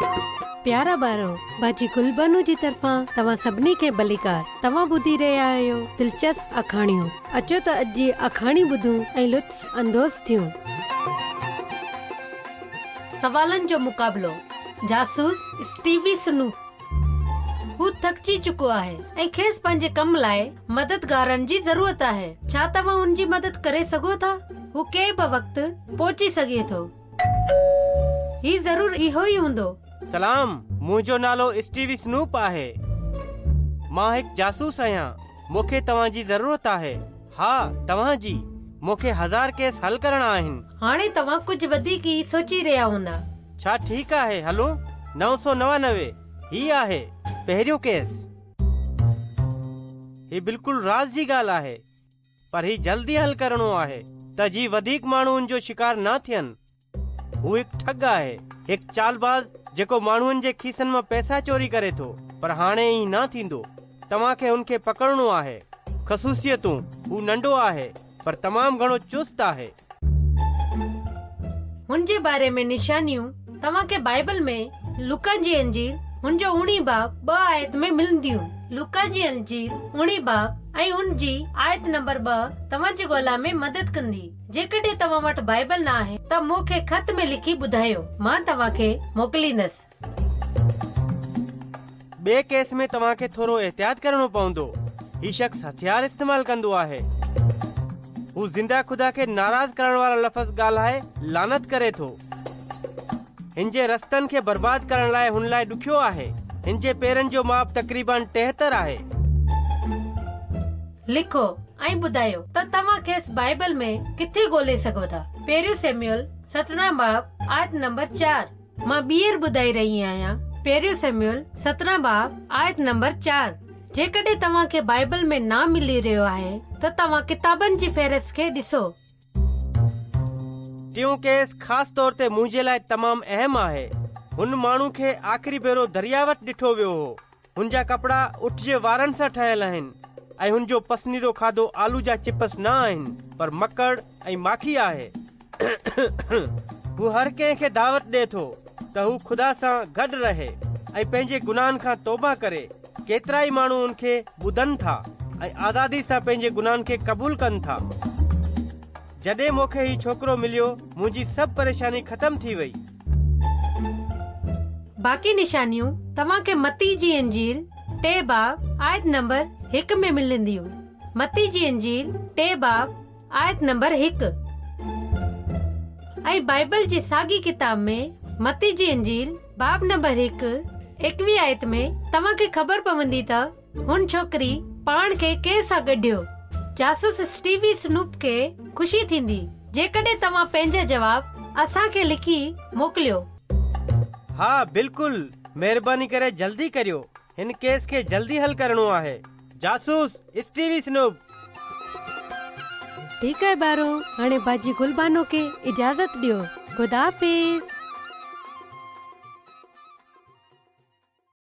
प्यारा बारो बाजी गुलबनू जी तरफा तवा सबनी के बलिकार तवा बुधी रहा आयो दिलचस्प अखाणियों। अचो त अज जी अखाणी बुधूं ऐं लुत्फ अंदोज़ थियूं। सवालन जो मुकाबलो। जासूस स्टीवी स्नूप हू थकजी चुको आहे ऐं खेस पंहिंजे कम लाइ मददगारनि जी ज़रूरत आहे। छा तव्हां उन जी मदद करे सघो था? हू के बि वक्त पहुची सघे थो। ही ज़रूर इहो ई हूंदो। सलाम, मुंहिंजो नालो स्टीवी स्नूप आहे। मां हिकु जासूस आहियां। मूंखे तव्हां जी ज़रूरत आहे। हा, तव्हां जी। मूंखे 1000 केस हल करणा आहिनि। हाणे तव्हां कुझु वधीक ई सोची रहिया हूंदा। छा ठीकु आहे, हलो 999 ही आहे पहिरियों केस। ही बिल्कुलु राज़ जी ॻाल्हि आहे, पर ही जल्दी हल करणो आहे त जी वधीक माण्हू उन जो शिकार न थियनि। हू हिकु ठग आहे, हिकु चालबाज़ जेको माण्हुनि जे खीसनि मां पैसा चोरी करे थो, पर हाणे ई न थींदो। तव्हांखे हुनखे पकड़णो आहे। ख़सूसियतूं, हू नंढो आहे पर तमामु घणो चुस्त आहे। हुन जे बारे में निशानियूं तव्हांखे बाइबल में लूका जी अंजील हुनजो 19 बाब 2 आयत में मिलंदियूं। लूका जी अंजील 19 बाब ऐं हुन जी आयत नंबर 2 तव्हांजी ॻोल्हा में मदद कंदी। जेकॾहिं तव्हां वटि बाइबल न आहे त मूंखे ख़त में लिखी ॿुधायो, मां तव्हांखे मोकिलींदसि। ॿिए केस में तव्हांखे थोरो एहतियात करणो पवंदो। ही शख़्स हथियार इस्तेमाल कंदो आहे। हू ज़िंदा खुदा खे नाराज़ करण वारा लफ़्ज़ ॻाल्हाए लानत करे थो। हिन जे रस्तनि खे बर्बाद करण लाइ हुन लाइ ॾुखियो आहे। हिन जे पेरनि जो माप तक़रीबन 73 आहे। लिखो ऐं ॿुधायो त तव्हां खेसि बाइबल में किथे ॻोल्हे सघो था। पहिरियों सैमुएल 17 बाब आयत नंबर 4। मां ॿीहर ॿुधाई रही आहियां। पहिरियों सैमुएल 17 बाब आयत नंबर 4। जेकॾहिं तव्हांखे बाइबल में ना मिली रहियो आहे त तव्हां किताबनि जी फ़हरिस्त खे ॾिसो। टियों केस ख़ासि तौर ते मुंहिंजे लाइ तमामु अहम आहे। हुन माण्हू खे आख़िरी भेरो दरिया वटि ॾिठो वियो हो। हुन जा कपिड़ा उठ जे वारनि सां ठहियल आहिनि ऐं हुन जो पसंदीदो खाधो आलू जा चिप्स न आहिनि, पर मकड़ ऐं माखी आहे। हू हर कंहिं खे दावत ॾिए थो त हू ख़ुदा सां गॾु रहे ऐं पंहिंजे गुनाहनि खां तौबा करे। केतिरा ई माण्हू उनखे ॿुधनि था ऐं आज़ादी सां पंहिंजे गुनाहनि खे क़बूल कनि था। जॾहिं मूंखे ही छोकिरो मिलियो, मुंहिंजी सभु परेशानी ख़तम थी वई। बाक़ी निशानियूं तव्हांखे मत्ती जी अंजील 3 बाब आयत नंबर 1 में मिलंदियूं। मत्ती जी अंजील 3 बाब आयत नंबर 1 ऐं बाइबल जी साॻी किताब में मत्ती जी अंजील बाब नंबर 1 21 आयत में तव्हांखे ख़बर पवंदी त हुन छोकिरी पाण खे कंहिं सां गॾियो। जासूस स्टीवी स्नूप खे ख़ुशी थींदी जेकॾहिं तव्हां पंहिंजा जवाब असांखे लिखी मोकिलियो। हा, बिल्कुलु। महिरबानी करे जल्दी करियो। हिन केस खे जल्दी हल करणो आहे। जासूस स्टीवी स्नूप। ठीकु आहे बारो, हाणे बाजी गुलबानो खे इजाज़त ॾियो। ख़ुदा हाफ़िज़।